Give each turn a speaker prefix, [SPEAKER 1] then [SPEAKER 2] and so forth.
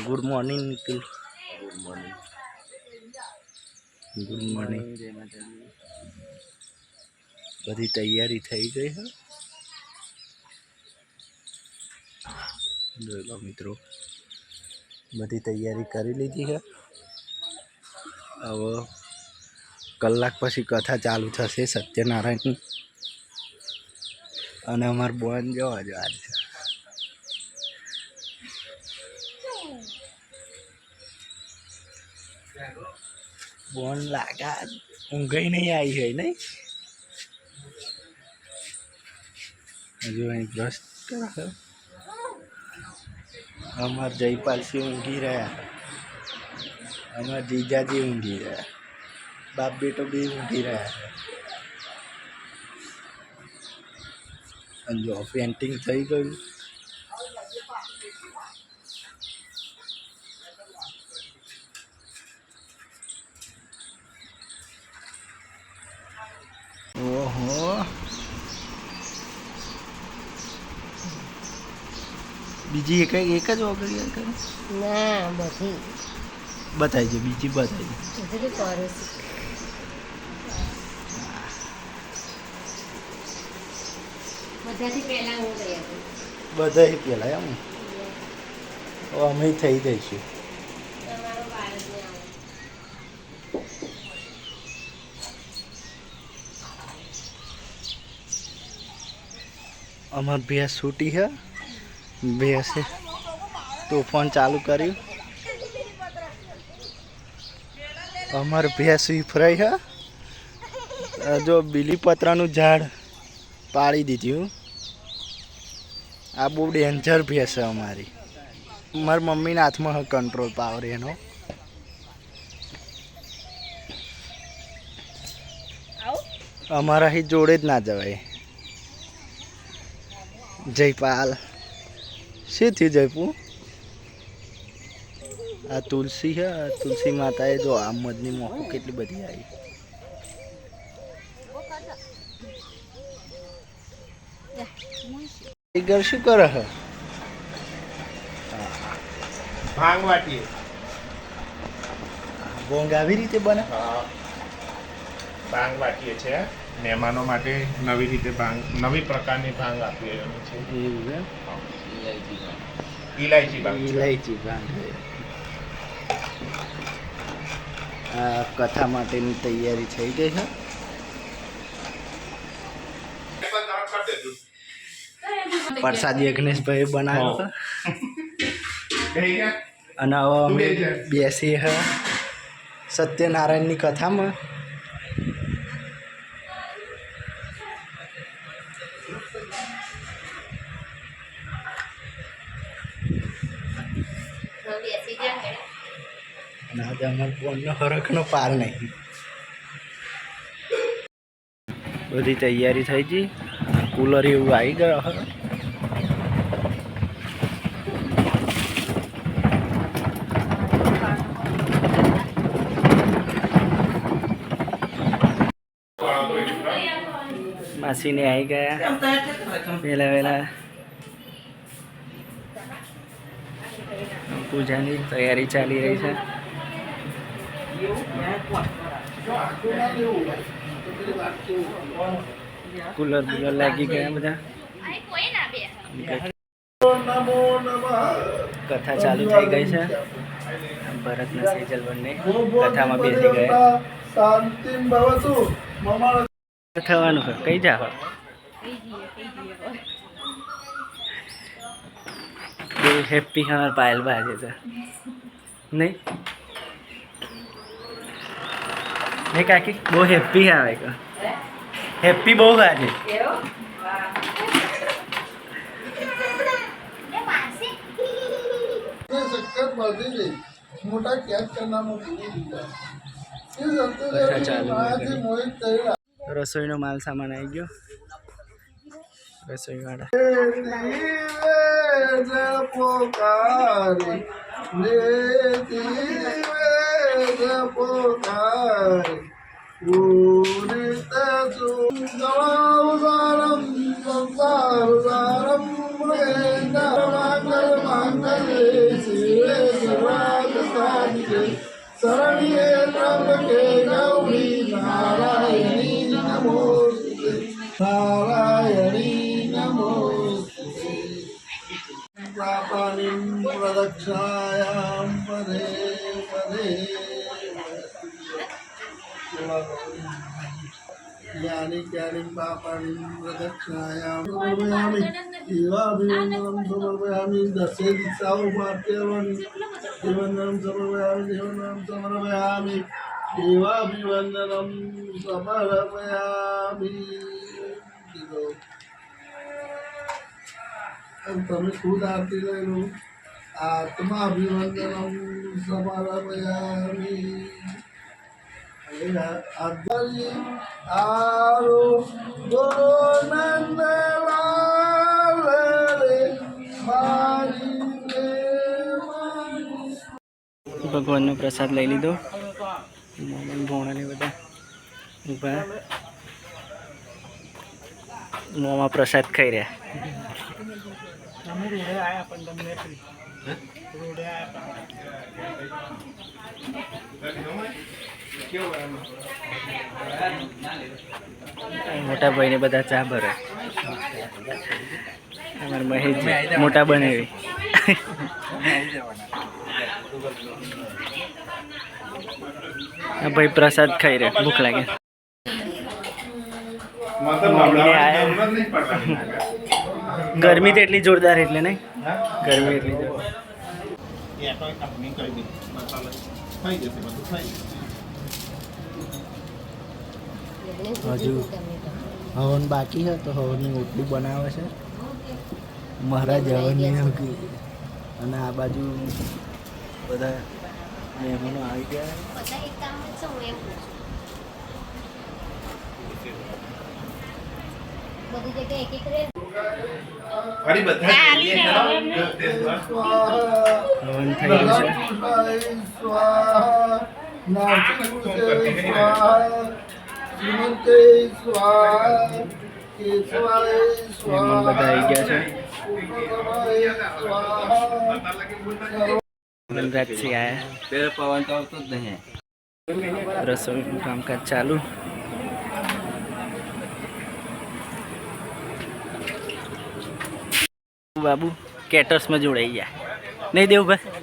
[SPEAKER 1] Good morning Nikhil.
[SPEAKER 2] Good morning.
[SPEAKER 1] Good morning. બધી તૈયારી થઈ ગઈ છે. જોઈ લો મિત્રો, બધી તૈયારી કરી લીધી છે. હવે કલાક પછી કથા ચાલુ થશે સત્યનારાયણની. અને અમાર બોન જવા જ આજ છે. બોન લાગા ઊંઘઈ નહીં આવી હોય નહીં. હજુ અહીં બ્રશ કરે. અમાર જયપાલસિંહ ઊંઘી રહ્યા, અમાર જીજાજી ઊંઘી રહ્યા, બાપ બેટો બી ઊંઘી રહ્યા. અને જો પેન્ટિંગ થઈ ગયું. ઓહો, બીજી એક જ ઓગળી કરે
[SPEAKER 3] ના બધી
[SPEAKER 1] બતાવી છે. બીજી બતાવી
[SPEAKER 3] બધાથી પહેલા હું ગઈ હતી.
[SPEAKER 1] બધા પેલા એમ અમે થઈ જઈશું.
[SPEAKER 3] તમારો બાળક ને આવો.
[SPEAKER 1] અમાર ભેંસ છૂટી છે. ભેંસે તોફાન ચાલુ કર્યું. અમાર ભેંસ ઈફરાઈ છે. જો બીલીપત્રાનું ઝાડ પાડી દીધું. આ બહુ ડેન્જર ભેંસ છે અમારી. મારી મમ્મીના હાથમાં કંટ્રોલ પાવર એનો. અમારા અહીં જોડે જ ના જવાય. જયપાલ શું થયું જયપુ? આ તુલસી છે. તુલસી માતાએ જો આ મધની મોકો કેટલી બધી આવી. ઘર શું કરે છે?
[SPEAKER 2] ભાંગ વાટીએ.
[SPEAKER 1] ભોંગ આવી રીતે બને.
[SPEAKER 2] ભાંગ વાટીએ છે. મહેમાનો માટે નવી રીતે ભાંગ, નવી પ્રકારની ભાંગ આપીએ છે.
[SPEAKER 1] એવું એમ?
[SPEAKER 2] ઇલાયચી ભાંગ.
[SPEAKER 1] ઇલાયચી ભાંગ. આ કથા માટેની તૈયારી થઈ ગઈ છે. પ્રસાદી અગ્નેશભાઈ બનાવ્યો હતો. અને હવે અમે બેસીએ છે સત્યનારાયણની કથામાં. અને આજે અમારે ફોનનો હરખનો પાર નહીં. બધી તૈયારી થઈ ગઈ. કુલર એવું આવી ગયો હવે. માસીને આવી ગયા વહેલા વહેલા. પૂજાની તૈયારી ચાલી રહી છે. કુલર બુલર લાગી ગયા બધા. કથા ચાલુ થઈ ગઈ છે. ભરતના સેજલ બંને કથામાં બેસી ગયા. થવાનું છે કઈ જાવ? બહુ હેપી હમાર પાયલ બાજે છે નહીં નહીં કાકી? બહુ હેપી આવે કે હેપી બહુ આજે. રસોઈનો માલ સામાન આવી ગયો. રસોઈ વાળા
[SPEAKER 4] पापानिं प्रदक्षायां पदे पदे यानि ज्ञानि पापानि प्रदक्षिणायां समर्पयामि देवाभिवन्दनं समर्पयामि दशे दिशाओं पाठ्यवन् देवन्दनं समर्पयामि देवाभिवन्दनं समर्पयामि તમે ખુદ આરતી લઈ લો આત્માભિવંદનમ સમર્પયામિ આરો ગોનંદલાલ રે મારી
[SPEAKER 1] ભગવાનનો પ્રસાદ લઈ લીધો. મોમન ભોણાને બધા ઊભા મોમાં પ્રસાદ ખાઈ રહ્યા. મોટા ભાઈને બધા ચા ભરે. અમારા મહેશજી મોટા બનાવી. ભાઈ પ્રસાદ ખાઈ રહ્યા, ભૂખ લાગે. ગરમી તો એટલી જોરદાર એટલે નહીં, ગરમી એટલી જોરદાર. હજુ હવન બાકી છે તો હવનની રોટલી બનાવે છે મહારાજ. હવનની હોકી અને આ બાજુ બધા મહેમાનો આવી ગયા.
[SPEAKER 3] બધા એક કામ જ છે, હું એમ પૂછું. બધી જગ્યાએ એક એક રે
[SPEAKER 2] ફરી બધા
[SPEAKER 1] હવન થઈ ગયું છે.
[SPEAKER 4] સ્વાહા શ્રીમંતે સ્વાહા કેશવાય
[SPEAKER 1] મહેમાન બધા આવી ગયા છે. વનરાજસિંહ આયા. પવન તો આવતો જ નહીં. રસોઈનું કામકાજ ચાલુ. બાબુ કેટર્સમાં જોડાઈ ગયા નહીં દેવભાઈ?